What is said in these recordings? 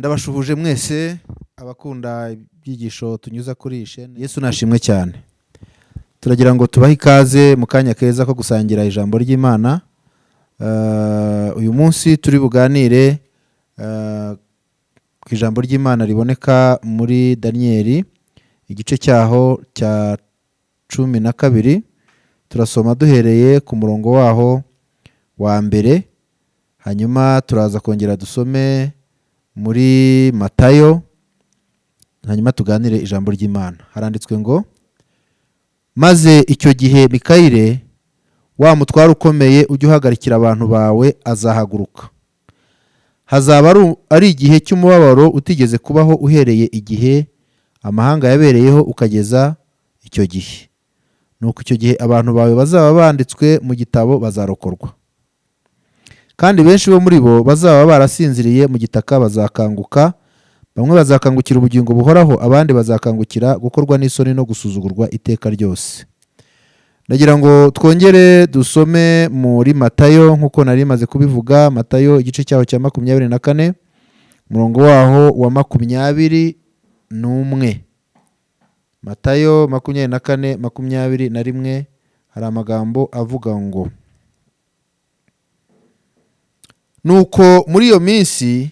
Ndabashuhuje mwese abakunda ibyigisho tunyuza kuri iyi shene. Yesu nashimwe cyane. Turagira ngo tubahe ikaze mu kanya keza ko gusangira ijambo ry'Imana. Uyu munsi turi buganire ku ijambo ry'Imana riboneka muri Danieli igice cyaho cya 12. Turasoma duhereye ku murongo waho wa mbere, hanyuma turaza kongera dusome muri Matayo, hanyuma tuganire ijambo ry'Imana. Haranditswe ngo, maze icyo gihe Mikayire wa mutware ukomeye ujya uhagarikira abantu bawe azahaguruka. Hazaba ari igihe cy'umubabaro utigeze kubaho uhereye igihe amahanga yabereyeho ukageza icyo gihe. Nuko icyo gihe abantu bawe bazaba banditswe mu gitabo bazarokorwa. Kandi benshi bo muri bo bazaba barasinziriye mu gitaka bazakanguka, bamwe bazakangukira ubugingo buhoraho, abandi bazakangukira gukorwa n'isoni no gusuzugurwa iteka ryose. Ndagira ngo twongere dusome muri Matayo nk'uko nari maze kubivuga. Matayo igice cyaho cya 24, umurongo waho wa 21. Matayo 24, 21 hari amagambo avuga ngo, nuko muri iyo minsi,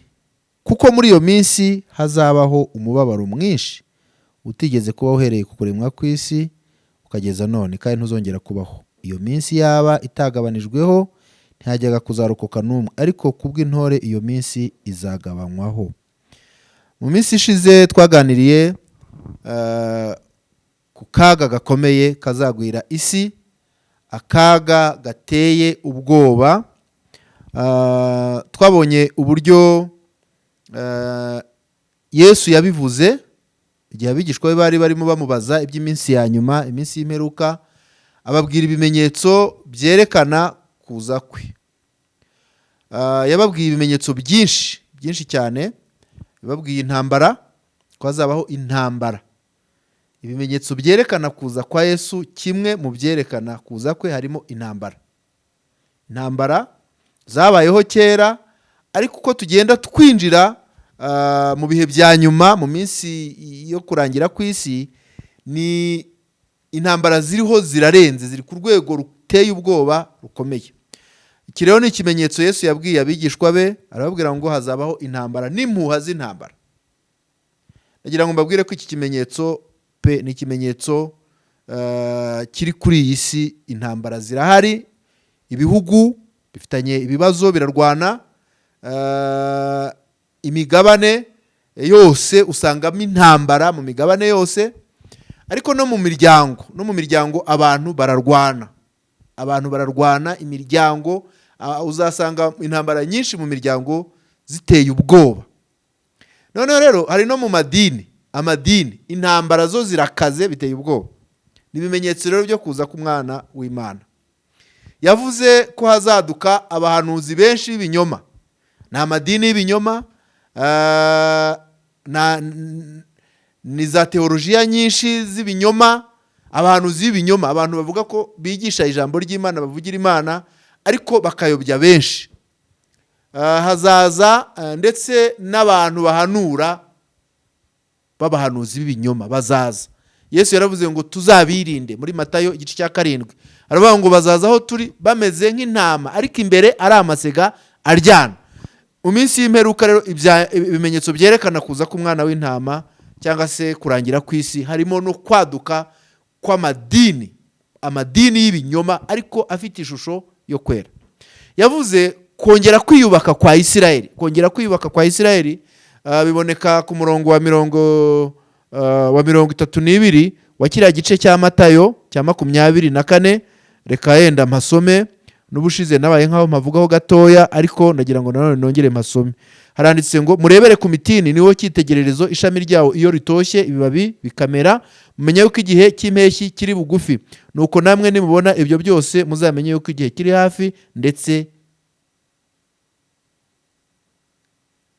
kuko muri iyo minsi hazabaho umubabaro mwinshi utigeze kubaho uhereye ku kuremwa kw'isi ukageza none, kandi ntuzongera kubaho. Iyo minsi yaba itagabanijweho ntihajyaga kuzarokoka n'umwe, ariko kubw'intore iyo minsi izagabanywaho. Mu minsi ishize twaganiriye ku kaga gakomeye kazagwira isi, akaga gateye ubwoba. Twabonye uburyo Yesu yabivuze igihe abigishwa be bari barimo bamubaza iby'iminsi ya nyuma, iminsi y'imperuka, ababwira ibimenyetso byerekana kuza kwe. Yababwiye ibimenyetso byinshi cyane. Yababwiye intambara, ko hazabaho intambara. Ibimenyetso byerekana kuza kwa Yesu, kimwe mu byerekana kuza kwe harimo intambara. Intambara zabayeho kera, ariko uko tugenda twinjira mu bihe bya nyuma, mu minsi yo kurangira kw'isi, ni intambara ziriho zirarenze, ziri ku rwego ruteye ubwoba rukomeye. Iki rero ni ikimenyetso Yesu yabwiye abigishwa be, arababwira ngo hazabaho intambara n'impuha z'intambara. Nagira ngo mbabwire ko iki kimenyetso ni ikimenyetso kiri kuri iyi si. Intambara zirahari, ibihugu bifitanye ibibazo birarwana, imigabane yose usangamo intambara, mu migabane yose, ariko no mu miryango abantu bararwana, imiryango uzasanga intambara nyinshi mu miryango ziteye ubwoba. Noneho rero hari no mu amadini intambara zo zirakaze, biteye ubwoba. Ni ibimenyetso rero byo kuza k'umwana w'Imana. Yavuze ko hazaduka abahanuzi benshi b'ibinyoma. Ni amadini y'ibinyoma, ni za teolojiya nyinshi z'ibinyoma, abahanuzi b'ibinyoma, abantu bavuga ko bigisha ijambo ry'Imana, bavugira Imana, ariko bakayobya benshi. Hazaza ndetse n'abantu bahanura b'abahanuzi b'ibinyoma bazaza. Yesu yaravuze ngo tuzabirinde muri Matayo igice cya 7. Aravuga ngo bazaza aho turi bameze nk'intama, ariko imbere ari amasega aryana. Mu minsi y'imperuka rero ibimenyetso byerekana kuza k'umwana w'intama cyangwa se kurangira kw'isi, harimo no kwaduka kw'amadini, amadini y'ibinyoma ariko afite ishusho yo kwera. Yavuze kongera kwiyubaka kwa Isirayeli. Kongera kwiyubaka kwa Isirayeli biboneka ku murongo wa 32 wa kiriya gice cya Matayo cya 24. Reka yenda mpasome, n'ubushize nabaye nkaho mpavugaho gatoya, ariko ndagira ngo nanone nongere mpasome. Haranditse ngo, murebere ku mitini, niwo cyitegererezo, ishami ryawo iyo ritoshye ibibabi bikamera, mumenye yuko igihe cy'impeshyi kiri bugufi. Nuko namwe nimubona ibyo byose muzamenye yuko igihe kiri hafi, ndetse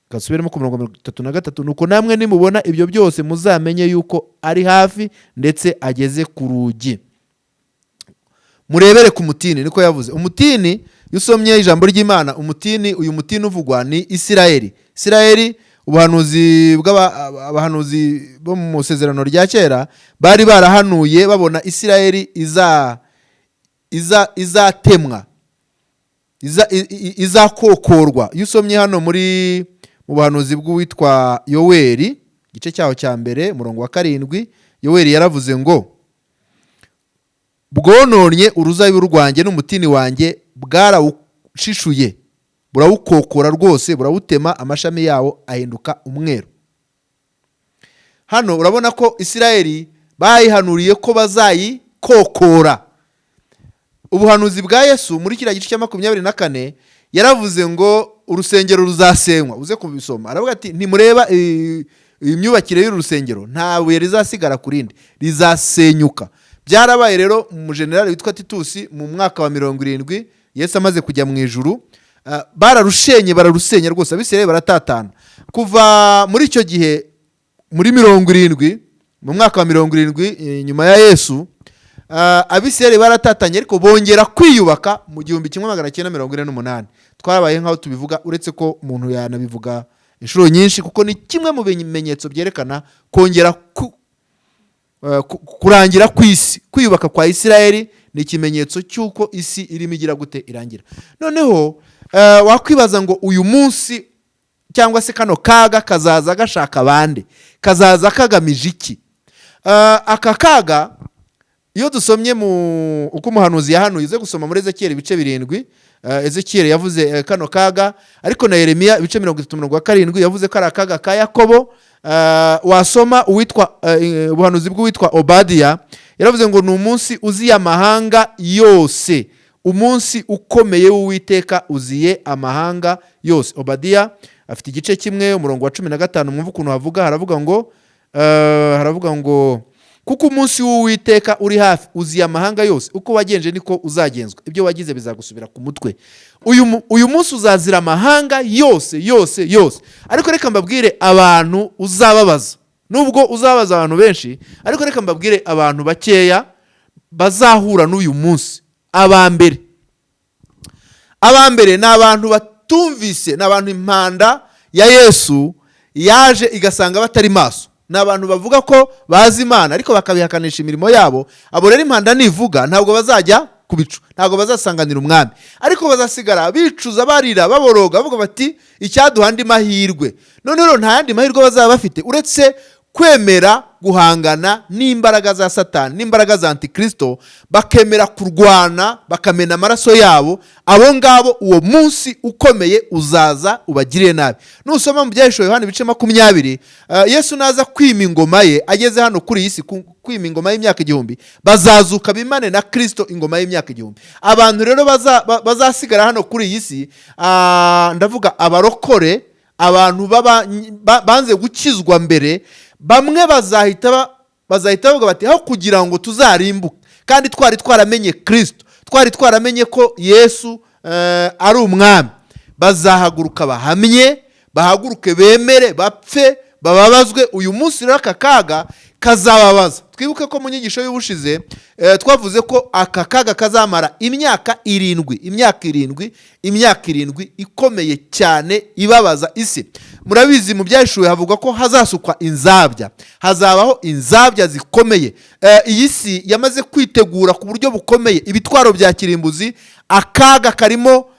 gasubiremo ku murongo 33. Nuko namwe nimubona ibyo byose muzamenye yuko ari hafi, ndetse ageze ku rugi. Murebere ku mutini, niko yavuze. Umutini, iyo usomye ijambo ry'Imana, uyu mutini uvugwa ni Isirayeli. Isirayeli ubuhanuzi bw'abahanuzi bo mu isezerano rya kera bari barahanuye babona Isirayeli izatemwa, izakokorwa. Iyo usomye hano mu buhanuzi bw'uwitwa Yoweri igice cyaho cya mbere umurongo wa 7, Yoweri yaravuze ngo bwononye uruzabibu rwanjye n'umutini wanjye bwarawushishuye, burawukokora rwose, burawutema, amashami yawo ahinduka umweru. Hano urabona ko Isirayeli bayihanuriye ko bazayikokora. Ubuhanuzi bwa Yesu muri kiriya gice cya 24 yaravuze ngo urusengero ruzasenywa. Uze kubisoma aravuga ati ntimureba imyubakire y'uru rusengero nta buye rizasigara ku rindi, rizasenyuka. Byarabaye rero mu generali witwa Titusi mu mwaka wa 70 Yesu amaze kujya mu ijuru, bararusenya rwose, Abisirayeli baratatana. Kuva muri icyo gihe muri 70 mu mwaka wa 70 nyuma ya Yesu, Abisirayeli baratatanye ariko bongera kwiyubaka mu 1948. Twarabaye nkaho tubivuga, uretse ko umuntu yanabivuga inshuro nyinshi kuko ni kimwe mu bimenyetso byerekana kongera kurangira kw'isi. Kwiyubaka kwa Isirayeli ni ikimenyetso cy'uko isi irimo igira gute irangira. Noneho wakwibaza ngo uyu munsi cyangwa se kano kaga kazaza gashaka bande, kazaza kagamije iki? Aka kaga iyo dusomye uko umuhanuzi yahanuye, uze gusoma muri Ezekiel ibice 7, Ezekiel yavuze kano kaga, ariko na Yeremiya ibice 37 yavuze ko ari akaga ka Yakobo. Wasoma ubuhanuzi bw'uwitwa Obadiya yaravuze ngo ni umunsi uziye amahanga yose, umunsi ukomeye w'Uwiteka uziye amahanga yose. Obadiya afite igice kimwe umurongo wa 15, mwumva ukuntu haravuga ngo kuko umunsi w'Uwiteka uri hafi uziye amahanga yose, uko wagenje niko uzagenzwa, ibyo wagize bizagusubira ku mutwe. Uyu munsi uzazira amahanga yose. Ariko reka mbabwire abantu uzababaza, nubwo uzabaza abantu benshi, ariko reka mbabwire abantu bakeya bazahura n'uyu munsi. Abambere ni abantu batumvise, ni abantu impanda ya Yesu yaje igasanga batari maso. Ni abantu bavuga ko bazi Imana ariko bakabihakanisha imirimo yabo. Abo rero impanda nivuga ntabwo bazajya ku bicu, ntabwo bazasanganira umwami, ariko bazasigara bicuza, barira, baboroga, bavuga bati icyaduha andi mahirwe. None rero nta yandi mahirwe bazaba bafite uretse kwemera guhangana n'imbaraga za Satani, n'imbaraga za Antikristo, bakemera kurwana, bakamena amaraso yabo. Abo ngabo uwo munsi ukomeye uzaza ubagiriye nabi. Nusoma mu byahishuwe Yohana ibice 20, Yesu naza kwima ingoma ye ageze hano kuri iyi si, kwima ingoma y'imyaka 1000, bazazuka bimane na Kristo ingoma y'imyaka 1000. Abantu rero bazasigara hano kuri iyi si, ndavuga abarokore, abantu banze gukizwa mbere, bamwe bazahita bavuga bati aho kugira ngo tuzarimbuke kandi twari twaramenye Kristo, twari twaramenye ko Yesu ari umwami, bazahaguruka bahamye, bahaguruke bemere, bapfe, bababazwe. Uyu munsi rero aka kaga kazababaza. Twibuke ko mu nyigisho y'ubushize twavuze ko aka kaga kazamara imyaka 7 ikomeye cyane ibabaza isi. Murabizi mu byahishuwe havuga ko hazasukwa inzabya, hazabaho inzabya zikomeye. Iyi si yamaze kwitegura ku buryo bukomeye ibitwaro bya kirimbuzi. Akaga karimo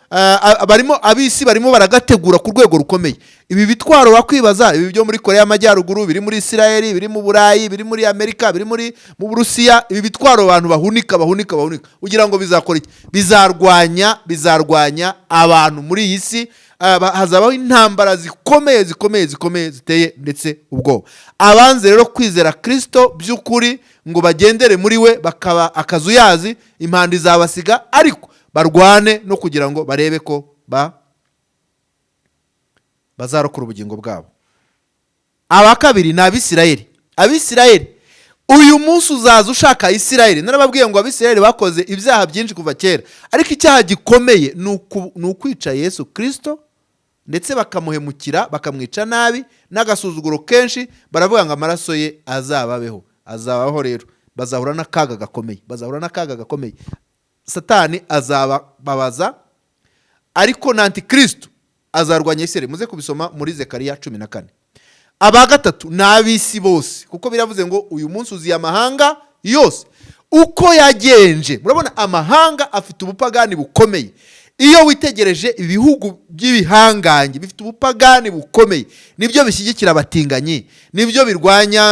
abisi barimo baragategura ku rwego rukomeye. Ibi bitwaro wakwibaza, ibi byo muri Korea y'Amajyaruguru, biri muri Isirayeli, biri mu Burayi, biri muri Amerika, biri mu Burusiya, ibi bitwaro abantu bahunika ugira ngo bizakora iki? Bizarwanya abantu muri iyi si. Hazabaho intambara zikomeye ziteye ndetse ubwoba. Abanze rero kwizera Kristo by'ukuri ngo bagendere muri we, bakaba akazuyazi, impanda izabasiga, ariko barwane no kugira ngo barebe ko bazarokora ubugingo bwabo. Aba kabiri ni Abisirayeli. Uyu munsi uzaza ushaka Isirayeli. Narababwiye ngo Abisirayeli bakoze ibyaha byinshi kuva kera, ariko icyaha gikomeye ni ukwica Yesu Kristo, ndetse bakamuhemukira, bakamwica nabi n'agasuzuguro kenshi. Baravuga ngo amaraso ye azabaho. Rero bazahura n'akaga gakomeye. Satani azababaza, ariko na Antikristo azarwanya Isirayeli. Muze kubisoma muri Zekariya 14. aba gatatu ni ab'isi bose, kuko biravuze ngo uyu munsi uziye amahanga yose uko yagenje. Murabona amahanga afite ubupagani bukomeye. Iyo witegereje ibihugu by'ibihangange bifite ubupagani bukomeye, nibyo bishyigikira abatinganyi, nibyo birwanya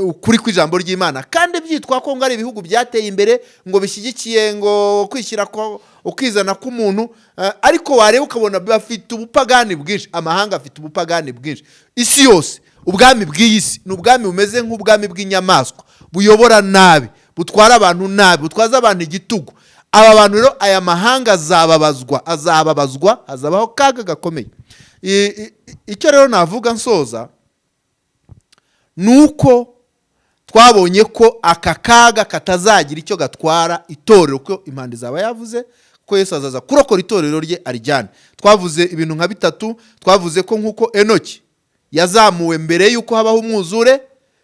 ukuri kw'ijambo ry'Imana, kandi byitwa ko ngo ari ibihugu byateye imbere, ngo bishyigikiye ngo kwishyira ko ukizana k'umuntu, ariko wareba ukabona bafite ubupagani bwinshi. Amahanga afite ubupagani bwinshi. Isi yose, ubwami bw'iyi si ni ubwami bumeze nk'ubwami bw'inyamaswa, buyobora nabi, butwara abantu nabi, butwaza abantu igitugu. Aba bantu rero, aya mahanga azababazwa, hazabaho kaga gakomeye. Icyo rero navuga nsoza nuko twabonye ko aka kaga katazagira icyo gatwara itorero, ko impande zaba yavuze ko Yesu azaza kurokora itorero rye arijyane. Twavuze ibintu nka bitatu. Twavuze ko nkuko Enoki yazamuwe mbere yuko habaho umwuzure,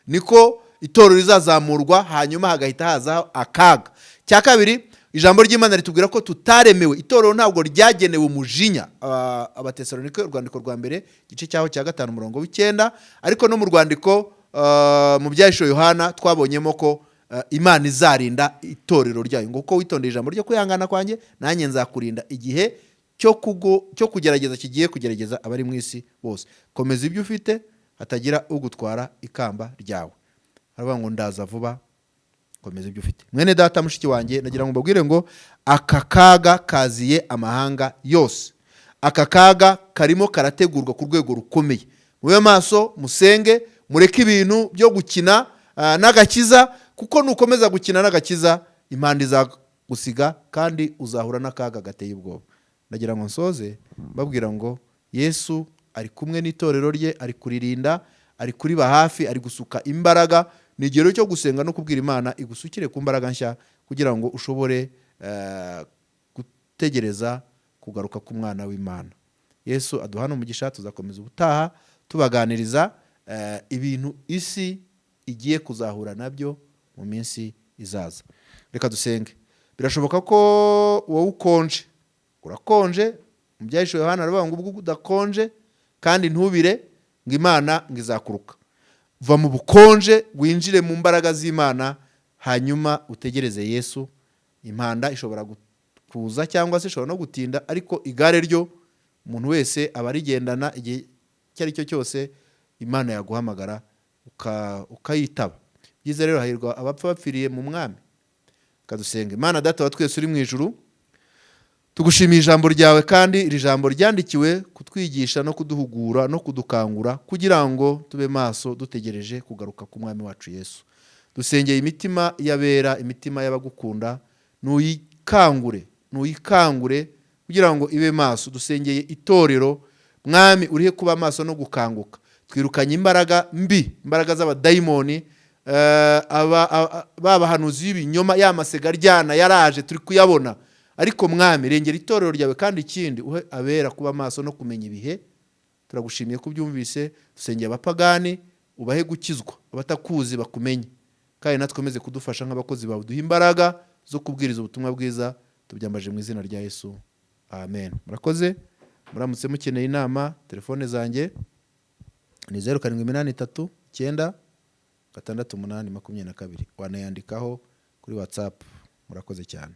niko itorero rizazamurwa, hanyuma hagahita hazaho akaga. Cya kabiri, ijambo ry'Imana ritubwira ko tutaremewe, itorero ntabwo ryagenewe umujinya. Abatesalonike, urwandiko rwa mbere igice cyaho cya 5:9, ariko no mu rwandiko mu byahishuwe Yohana twabonyemo ko Imana izarinda itorero ryayo, ngo uko witondeye ijambo ryo kwihangana kwanjye, nanjye nzakurinda igihe cyo kugerageza kigiye kugerageza abari mu isi bose. Komeza ibyo ufite, hatagira ugutwara ikamba ryawe. Aravuga ngo ndaza vuba, komeza ibyo ufite. Mwene data, mushiki wanjye, nagira ngo mbabwire ngo aka kaga kaziye amahanga yose. Aka kaga karimo karategurwa ku rwego rukomeye. Mube maso, musenge, mureke ibintu byo gukina n'agakiza, kuko nukomeza gukina n'agakiza, impande izagusiga kandi uzahura n'akaga gateye ubwoba. Nagira ngo nsoze mbabwira ngo Yesu ari kumwe n'itorero rye, ari kuririnda, ari kuriba hafi, ari gusuka imbaraga. Ni igihe cyo gusenga no kubwira Imana igusukire ku mbaraga nshya, kugira ngo ushobore gutegereza kugaruka k'umwana w'Imana. Yesu aduhana umugisha. Tuzakomeza ubutaha tubaganiriza ibintu isi igiye kuzahura nabyo mu minsi izaza. Reka dusenge. Birashoboka ko wowe ukonje, urakonje. Mu byahishuwe Yohana aravuga ngo ubwo udakonje kandi ntubire, ngo Imana ngo izakuruka. Va mu bukonje, winjire mu mbaraga z'Imana, hanyuma utegereze Yesu. Impanda ishobora kuza cyangwa se ishobora no gutinda, ariko igare ryo umuntu wese aba arigendana igihe icyo ari cyo cyose Imana yaguhamagara ukayitaba. Byiza rero, hahirwa abapfa bapfiriye mu mwami. Kadusenga. Imana Data wa twese uri mu ijuru, tugushimiye ijambo ryawe, kandi iri jambo ryandikiwe kutwigisha no kuduhugura no kudukangura, kugira ngo tube maso dutegereje kugaruka k'umwami wacu Yesu. Dusengeye imitima y'abera, imitima y'abagukunda, nuyikangure kugira ngo ibe maso. Dusengeye itorero, mwami urihe kuba maso no gukanguka. Twirukanye imbaraga mbi, imbaraga z'abadayimoni, babahanuzi y'ibinyoma, y'amasega aryana yaraje turi kuyabona. Ariko mwami, rengera itorero ryawe, kandi ikindi uhe abera kuba maso no kumenya ibihe. Turagushimiye ko ubyumvise. Dusengeye abapagani, ubahe gukizwa, abatakuzi bakumenye, kandi natwe komeze kudufasha nk'abakozi bawe. Duhe imbaraga zo kubwiriza ubutumwa bwiza. Tubyambaje mu izina rya Yesu, amen. Murakoze. Muramutse mukeneye inama, telefone zanjye ni 0783968822. Wanayandikaho kuri WhatsApp. Murakoze cyane.